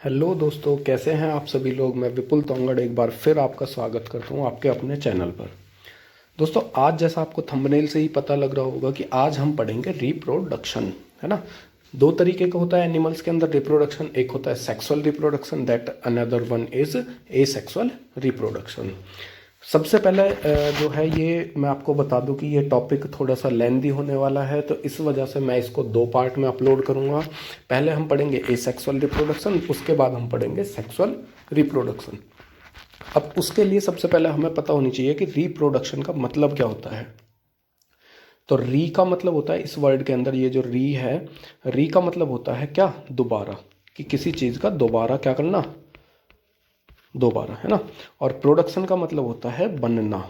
Hello दोस्तों, कैसे हैं आप सभी लोग। मैं विपुल तोंगड़ एक बार फिर आपका स्वागत करता हूं आपके अपने चैनल पर। दोस्तों, आज जैसा आपको थंबनेल से ही पता लग रहा होगा कि आज हम पढ़ेंगे रिप्रोडक्शन, है ना। दो तरीके का होता है एनिमल्स के अंदर रिप्रोडक्शन। एक होता है sexual reproduction, that another one is asexual reproduction. सबसे पहले जो है ये मैं आपको बता दूं कि ये टॉपिक थोड़ा सा लेंदी होने वाला है, तो इस वजह से मैं इसको दो पार्ट में अपलोड करूंगा। पहले हम पढ़ेंगे एसेक्सुअल रिप्रोडक्शन, उसके बाद हम पढ़ेंगे सेक्सुअल रिप्रोडक्शन। अब उसके लिए सबसे पहले हमें पता होनी चाहिए कि रिप्रोडक्शन का मतलब क्या होता है। तो री का मतलब होता है, इस वर्ड के अंदर ये जो री है, री का मतलब होता है क्या, दोबारा, कि किसी चीज़ का दोबारा क्या करना, दोबारा, है ना। और प्रोडक्शन का मतलब होता है बनना।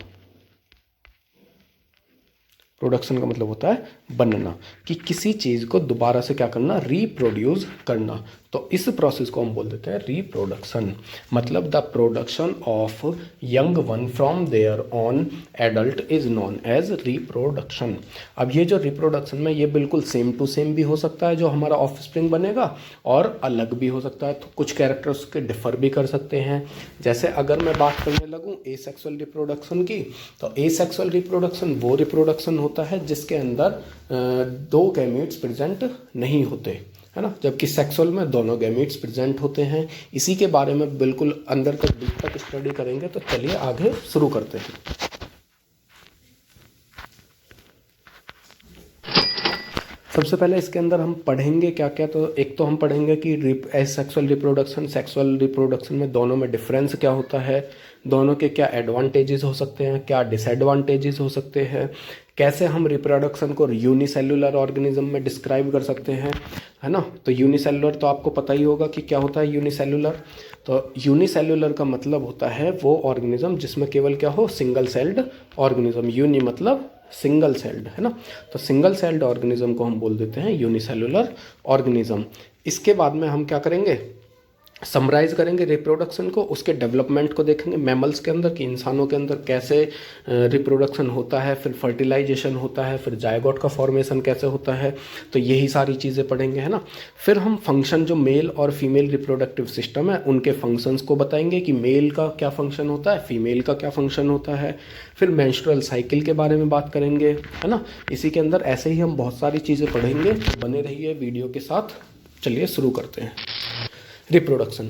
प्रोडक्शन का मतलब होता है बनना, कि किसी चीज़ को दोबारा से क्या करना, रिप्रोड्यूस करना। तो इस प्रोसेस को हम बोल देते हैं रिप्रोडक्शन। मतलब the production of young one from their own adult is known as reproduction. अब ये जो रिप्रोडक्शन में ये बिल्कुल सेम टू सेम भी हो सकता है जो हमारा ऑफस्प्रिंग बनेगा, और अलग भी हो सकता है। तो कुछ कैरेक्टर्स के डिफर भी कर सकते हैं। जैसे अगर मैं बात करने लगूँ एसेक्सुअल रिप्रोडक्शन की, तो एसेक्सुअल रिप्रोडक्शन वो रिप्रोडक्शन होता है जिसके अंदर दो गैमेट्स प्रेजेंट नहीं होते, है ना। जबकि सेक्सुअल में दोनों गैमेट्स प्रेजेंट होते हैं। इसी के बारे में बिल्कुल अंदर तक डीप तक स्टडी करेंगे। तो चलिए आगे शुरू करते हैं। सबसे पहले इसके अंदर हम पढ़ेंगे क्या क्या। तो एक तो हम पढ़ेंगे कि सेक्सुअल रिप्रोडक्शन, सेक्सुअल रिप्रोडक्शन में दोनों में डिफरेंस क्या होता है, दोनों के क्या एडवांटेजेस हो सकते हैं, क्या डिसएडवांटेजेस हो सकते हैं, कैसे हम रिप्रोडक्शन को यूनिसेलुलर ऑर्गेनिज्म में डिस्क्राइब कर सकते हैं, है ना। तो यूनिसेलुलर तो आपको पता ही होगा कि क्या होता है यूनिसेलुलर। तो यूनिसेलुलर का मतलब होता है वो ऑर्गेनिज्म जिसमें केवल क्या हो, सिंगल सेल्ड ऑर्गेनिज्म। यूनि मतलब सिंगल सेल्ड, है ना। तो सिंगल सेल्ड ऑर्गेनिज्म को हम बोल देते हैं यूनिसेलुलर ऑर्गेनिज्म। इसके बाद में हम क्या करेंगे, समराइज करेंगे रिप्रोडक्शन को, उसके डेवलपमेंट को देखेंगे मैमल्स के अंदर कि इंसानों के अंदर कैसे रिप्रोडक्शन होता है, फिर फर्टिलाइजेशन होता है, फिर जायगोट का फॉर्मेशन कैसे होता है। तो यही सारी चीज़ें पढ़ेंगे, है ना। फिर हम फंक्शन जो मेल और फीमेल रिप्रोडक्टिव सिस्टम है उनके फंक्शंस को बताएंगे कि मेल का क्या फंक्शन होता है, फीमेल का क्या फंक्शन होता है। फिर मेंस्ट्रुअल साइकिल के बारे में बात करेंगे, है ना। इसी के अंदर ऐसे ही हम बहुत सारी चीज़ें पढ़ेंगे। बने रहिए वीडियो के साथ। चलिए शुरू करते हैं। Reproduction.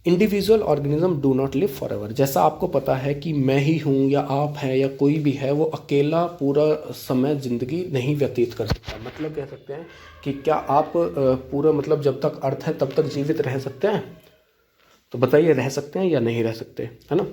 Individual organism do not live for ever. जैसा आपको पता है कि मैं ही हूँ या आप है या कोई भी है, वो अकेला पूरा समय ज़िंदगी नहीं व्यतीत कर सकता। मतलब कह सकते हैं कि क्या आप पूरा मतलब जब तक अर्थ है तब तक जीवित रह सकते हैं। तो बताइए, रह सकते हैं या नहीं रह सकते, है ना।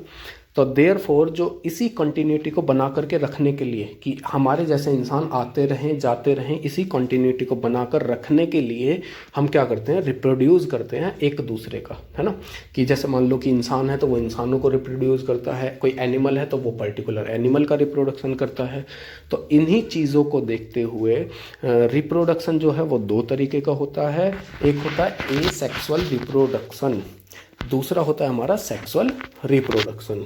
तो देयरफॉर जो इसी कंटिन्यूटी को बना करके रखने के लिए कि हमारे जैसे इंसान आते रहें जाते रहें, इसी कंटिन्यूटी को बनाकर रखने के लिए हम क्या करते हैं, रिप्रोड्यूस करते हैं एक दूसरे का, है ना। कि जैसे मान लो कि इंसान है तो वो इंसानों को रिप्रोड्यूस करता है, कोई एनिमल है तो वो पर्टिकुलर एनिमल का रिप्रोडक्शन करता है। तो इन्हीं चीज़ों को देखते हुए रिप्रोडक्शन जो है वो दो तरीके का होता है। एक होता है एसेक्सुअल रिप्रोडक्शन, दूसरा होता है हमारा सेक्सुअल रिप्रोडक्शन।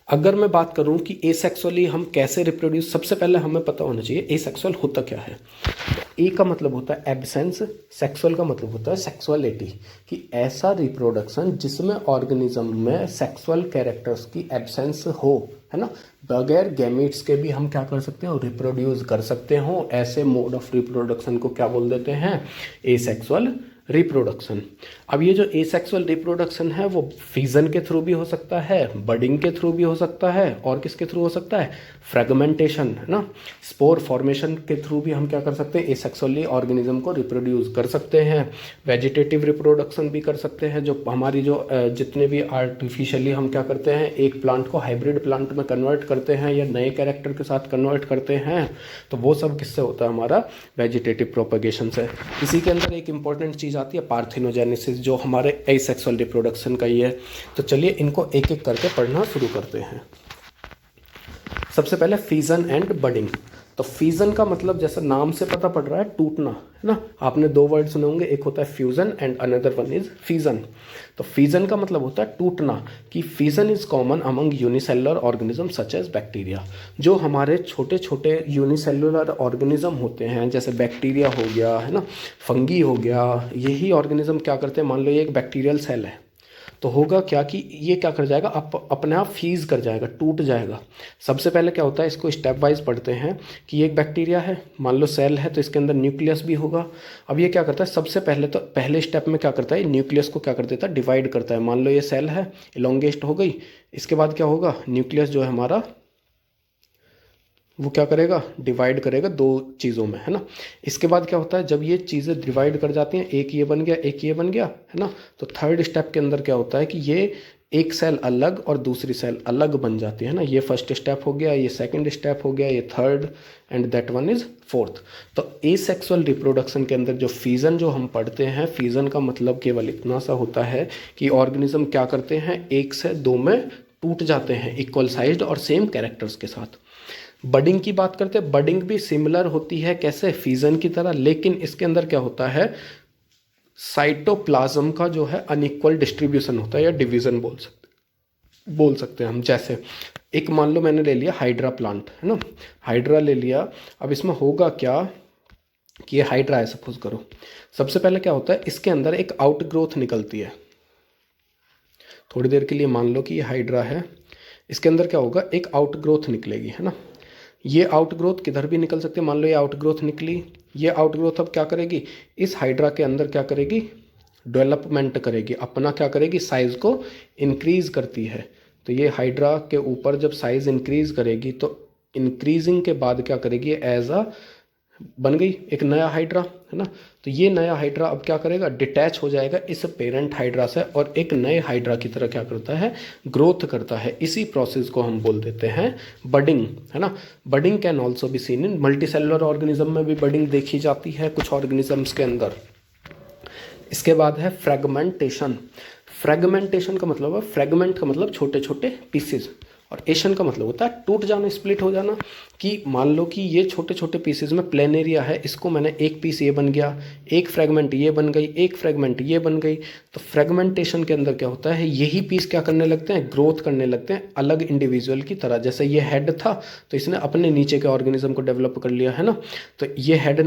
अगर मैं बात करूं कि एसेक्सुअली हम कैसे रिप्रोड्यूस, सबसे पहले हमें पता होना चाहिए एसेक्सुअल होता क्या है। तो ए का मतलब होता है एब्सेंस, सेक्सुअल का मतलब होता है सेक्सुअलिटी, कि ऐसा रिप्रोडक्शन जिसमें ऑर्गेनिज्म में सेक्सुअल कैरेक्टर्स की एब्सेंस हो, है ना। बगैर गैमेट्स के भी हम क्या कर सकते हो, रिप्रोड्यूस कर सकते हो। ऐसे मोड ऑफ रिप्रोडक्शन को क्या बोल देते हैं, एसेक्सुअल रिप्रोडक्शन। अब ये जो एसेक्सुअल रिप्रोडक्शन है वो फिजन के थ्रू भी हो सकता है, बडिंग के थ्रू भी हो सकता है, और किसके थ्रू हो सकता है, फ्रेगमेंटेशन, है ना, स्पोर फॉर्मेशन के थ्रू भी हम क्या कर सकते हैं, एसेक्सुअली ऑर्गेनिज्म को रिप्रोड्यूस कर सकते हैं। वेजिटेटिव रिप्रोडक्शन भी कर सकते हैं, जो हमारी जो जितने भी आर्टिफिशियली हम क्या करते हैं, एक प्लांट को हाइब्रिड प्लांट में कन्वर्ट करते हैं या नए कैरेक्टर के साथ कन्वर्ट करते हैं, तो वो सब किससे होता है, हमारा वेजिटेटिव प्रोपगेशन से। इसी के अंदर एक इंपॉर्टेंट चीज़ आती है पार्थिनोजेनेसिस, जो हमारे एसेक्सुअल रिप्रोडक्शन का ही है। तो चलिए इनको एक एक करके पढ़ना शुरू करते हैं। सबसे पहले फिजन एंड बडिंग। तो फ्यूजन का मतलब जैसा नाम से पता पड़ रहा है टूटना, है ना। आपने दो वर्ड सुने होंगे, एक होता है fusion and another one is fission. तो फिजन का मतलब होता है टूटना, कि fission is common among unicellular organism such as bacteria. जो हमारे छोटे छोटे यूनिसेलुलर ऑर्गेनिज्म होते हैं, जैसे बैक्टीरिया हो गया, है ना, फंगी हो गया, यही ऑर्गेनिज्म क्या करते हैं, मान लो ये एक बैक्टीरियल सेल है, तो होगा क्या कि ये क्या कर जाएगा, अपने आप फीज कर जाएगा, टूट जाएगा। सबसे पहले क्या होता है, इसको स्टेप वाइज पढ़ते हैं कि ये एक बैक्टीरिया है, मान लो सेल है, तो इसके अंदर न्यूक्लियस भी होगा। अब ये क्या करता है, सबसे पहले तो पहले स्टेप में क्या करता है, न्यूक्लियस को क्या कर देता है, डिवाइड करता है। मान लो ये सेल है, इलोंगेट हो गई, इसके बाद क्या होगा, न्यूक्लियस जो है हमारा वो क्या करेगा, डिवाइड करेगा दो चीज़ों में, है ना। इसके बाद क्या होता है, जब ये चीज़ें डिवाइड कर जाती हैं, एक ये बन गया, एक ये बन गया, है ना, तो थर्ड स्टेप के अंदर क्या होता है कि ये एक सेल अलग और दूसरी सेल अलग बन जाती है ना। ये फर्स्ट स्टेप हो गया, ये सेकंड स्टेप हो गया, ये third, and that one is fourth. तो एसेक्सुअल रिप्रोडक्शन के अंदर जो फिजन जो हम पढ़ते हैं, फिजन का मतलब केवल इतना सा होता है कि ऑर्गेनिज्म क्या करते हैं, एक से दो में टूट जाते हैं, इक्वल साइज्ड और सेम कैरेक्टर्स के साथ। बडिंग की बात करते हैं, बडिंग भी सिमिलर होती है, कैसे, फिजन की तरह, लेकिन इसके अंदर क्या होता है, साइटोप्लाज्म का जो है अनइक्वल डिस्ट्रीब्यूशन होता है, या डिवीजन बोल सकते हैं हम। जैसे एक मान लो मैंने ले लिया हाइड्रा प्लांट, है ना, हाइड्रा ले लिया। अब इसमें होगा क्या कि ये हाइड्रा है सपोज करो, सबसे पहले क्या होता है, इसके अंदर एक आउट ग्रोथ निकलती है। थोड़ी देर के लिए मान लो कि ये हाइड्रा है, इसके अंदर क्या होगा, एक आउट ग्रोथ निकलेगी, है ना। ये आउट ग्रोथ किधर भी निकल सकती है, मान लो ये आउट ग्रोथ निकली, ये आउट ग्रोथ अब क्या करेगी, इस हाइड्रा के अंदर क्या करेगी, डेवलपमेंट करेगी, अपना क्या करेगी, साइज को इंक्रीज करती है। तो ये हाइड्रा के ऊपर जब साइज इंक्रीज करेगी, तो इंक्रीजिंग के बाद क्या करेगी, एज अ बन गई एक नया हाइड्रा, है ना। तो ये नया हाइड्रा अब क्या करेगा, डिटैच हो जाएगा इस पेरेंट हाइड्रा से, और एक नए हाइड्रा की तरह क्या करता है, ग्रोथ करता है। इसी प्रोसेस को हम बोल देते हैं बडिंग, है ना। Budding can also be seen in multicellular organism में भी बडिंग देखी जाती है कुछ ऑर्गेनिजम्स के अंदर। इसके बाद है फ्रेगमेंटेशन। फ्रेगमेंटेशन का मतलब है, फ्रेगमेंट का मतलब छोटे छोटे पीसेस, और एशन का मतलब होता है टूट जाना, स्प्लिट हो जाना। कि मान लो कि ये छोटे छोटे पीसेस में प्लेनेरिया है, इसको मैंने एक पीस ये बन गया, एक फ्रेगमेंट ये बन गई, एक फ्रेगमेंट ये बन गई। तो फ्रेगमेंटेशन के अंदर क्या होता है, यही पीस क्या करने लगते हैं, ग्रोथ करने लगते हैं अलग इंडिविजुअल की तरह। जैसे ये हेड था, तो इसने अपने नीचे के ऑर्गेनिज्म को डेवलप कर लिया, है ना। तो ये हेड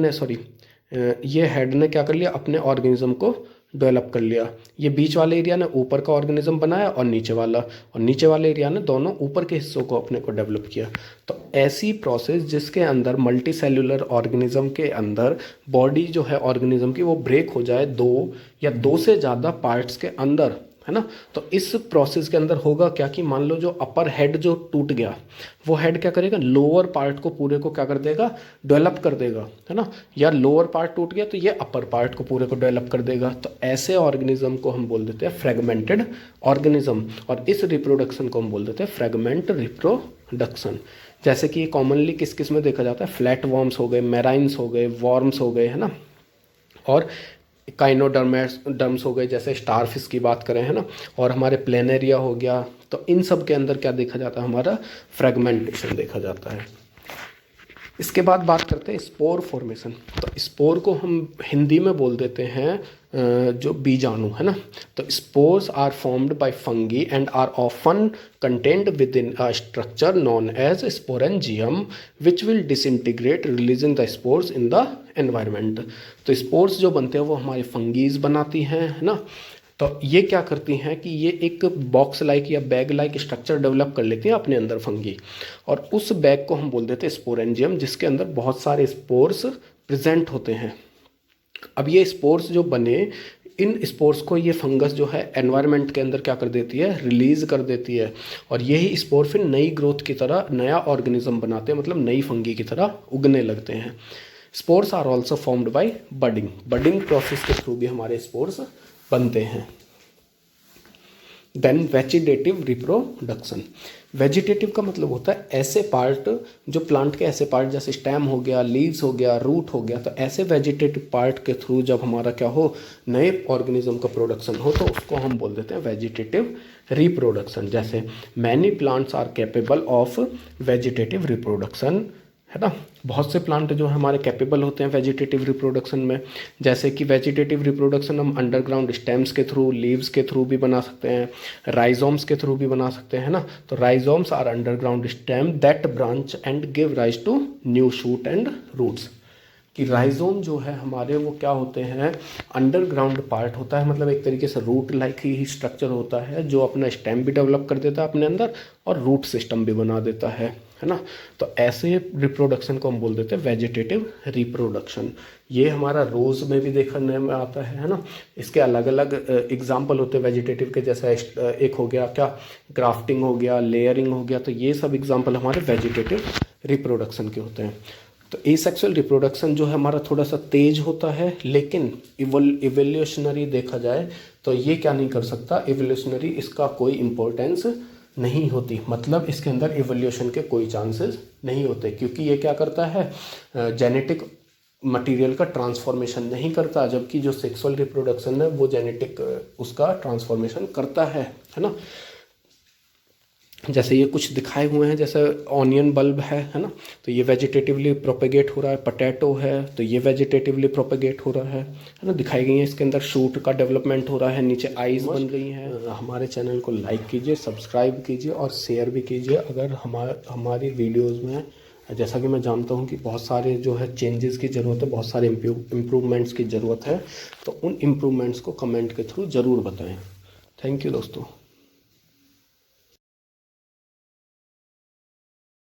ने क्या कर लिया, अपने ऑर्गेनिज्म को डेवलप कर लिया। ये बीच वाले एरिया ने ऊपर का ऑर्गेनिज्म बनाया, और नीचे वाले एरिया ने दोनों ऊपर के हिस्सों को अपने को डेवलप किया। तो ऐसी प्रोसेस जिसके अंदर मल्टी सेल्यूलर ऑर्गेनिज्म के अंदर बॉडी जो है ऑर्गेनिज्म की वो ब्रेक हो जाए दो या दो से ज़्यादा पार्ट्स के अंदर, है ना। तो इस प्रोसेस के अंदर होगा क्या कि मान लो जो अपर हेड जो टूट गया, वो हेड क्या करेगा, लोअर पार्ट को पूरे को क्या कर देगा, डेवलप कर देगा, है ना। या लोअर पार्ट टूट गया तो ये अपर पार्ट को पूरे को डेवलप कर देगा। तो ऐसे ऑर्गेनिज्म को हम बोल देते हैं फ्रेगमेंटेड ऑर्गेनिज्म, और इस रिप्रोडक्शन को हम बोल देते हैं फ्रेगमेंट रिप्रोडक्शन। जैसे कि कॉमनली किस किस में देखा जाता है, फ्लैट वॉर्म्स हो गए, मेराइन्स हो गए, वॉर्म्स हो गए, है ना, और काइनोडर्म्स हो गए, जैसे स्टारफिश की बात करें, है ना, और हमारे प्लेनेरिया हो गया। तो इन सब के अंदर क्या देखा जाता है, हमारा फ्रेगमेंटेशन देखा जाता है। इसके बाद बात करते हैं स्पोर फॉर्मेशन। तो स्पोर को हम हिंदी में बोल देते हैं जो बीजाणु, है ना। तो spores are formed by fungi and are often contained within a structure known as sporangium which will disintegrate releasing the spores in the environment. तो स्पोर्स जो बनते हैं वो हमारे फंगीज बनाती हैं, है ना। तो ये क्या करती हैं कि ये एक बॉक्स लाइक या बैग लाइक स्ट्रक्चर डेवलप कर लेती हैं अपने अंदर फंगी, और उस बैग को हम बोल देते हैं स्पोरेंजियम, जिसके अंदर बहुत सारे स्पोर्स प्रेजेंट होते हैं। अब ये स्पोर्स जो बने, इन स्पोर्स को ये फंगस जो है एनवायरनमेंट के अंदर क्या कर देती है, रिलीज कर देती है, और यही स्पोर फिर नई ग्रोथ की तरह नया ऑर्गेनिज्म बनाते हैं, मतलब नई फंगी की तरह उगने लगते हैं। Spores are also formed by budding. Budding process के थ्रू भी हमारे स्पोर्स बनते हैं। Then vegetative reproduction. वेजिटेटिव का मतलब होता है ऐसे पार्ट जो प्लांट के ऐसे पार्ट, जैसे स्टेम हो गया, लीव्स हो गया, रूट हो गया। तो ऐसे वेजिटेटिव पार्ट के थ्रू जब हमारा क्या हो, नए ऑर्गेनिज्म का प्रोडक्शन हो, तो उसको हम बोल देते हैं वेजिटेटिव रिप्रोडक्शन। जैसे many plants are capable of vegetative reproduction, है ना। बहुत से प्लांट जो है हमारे कैपेबल होते हैं वेजिटेटिव रिप्रोडक्शन में, जैसे कि वेजिटेटिव रिप्रोडक्शन हम अंडरग्राउंड स्टेम्स के थ्रू, लीव्स के थ्रू भी बना सकते हैं, राइजोम्स के थ्रू भी बना सकते हैं ना। तो rhizomes are underground stem that branch and give rise to new shoot and roots. कि राइजोम जो है हमारे वो क्या होते हैं, अंडरग्राउंड पार्ट होता है, मतलब एक तरीके से रूट लाइक ही स्ट्रक्चर होता है जो अपना स्टेम भी डेवलप कर देता है अपने अंदर और रूट सिस्टम भी बना देता है ना। तो ऐसे रिप्रोडक्शन को हम बोल देते हैं वेजिटेटिव रिप्रोडक्शन। ये हमारा रोज़ में भी देखने में आता है ना। इसके अलग अलग एग्जाम्पल होते हैं वेजिटेटिव के, जैसे एक हो गया क्या, ग्राफ्टिंग हो गया, लेयरिंग हो गया। तो ये सब एग्जाम्पल हमारे वेजिटेटिव रिप्रोडक्शन के होते हैं। तो एसेक्सुअल रिप्रोडक्शन जो है हमारा थोड़ा सा तेज होता है, लेकिन इवोल्यूशनरी देखा जाए तो ये क्या नहीं कर सकता, इवोल्यूशनरी इसका कोई इम्पोर्टेंस नहीं होती, मतलब इसके अंदर इवोल्यूशन के कोई चांसेस नहीं होते, क्योंकि ये क्या करता है, जेनेटिक मटेरियल का ट्रांसफॉर्मेशन नहीं करता, जबकि जो सेक्सुअल रिप्रोडक्शन है वो जेनेटिक उसका ट्रांसफॉर्मेशन करता है ना। जैसे ये कुछ दिखाए हुए हैं, जैसे ऑनियन बल्ब है ना, तो ये वेजिटेटिवली प्रोपेगेट हो रहा है। पटैटो है तो ये वेजिटेटिवली प्रोपेगेट हो रहा है ना। दिखाई गई है इसके अंदर शूट का डेवलपमेंट हो रहा है, नीचे आइज बन रही हैं। हमारे चैनल को लाइक कीजिए, सब्सक्राइब कीजिए और शेयर भी कीजिए। अगर हमारी वीडियोज़ में, जैसा कि मैं जानता हूँ कि बहुत सारे जो है चेंजेस की ज़रूरत है, बहुत सारे इम्प्रूवमेंट्स की ज़रूरत है, तो उन इम्प्रूवमेंट्स को कमेंट के थ्रू ज़रूर बताएँ। थैंक यू दोस्तों।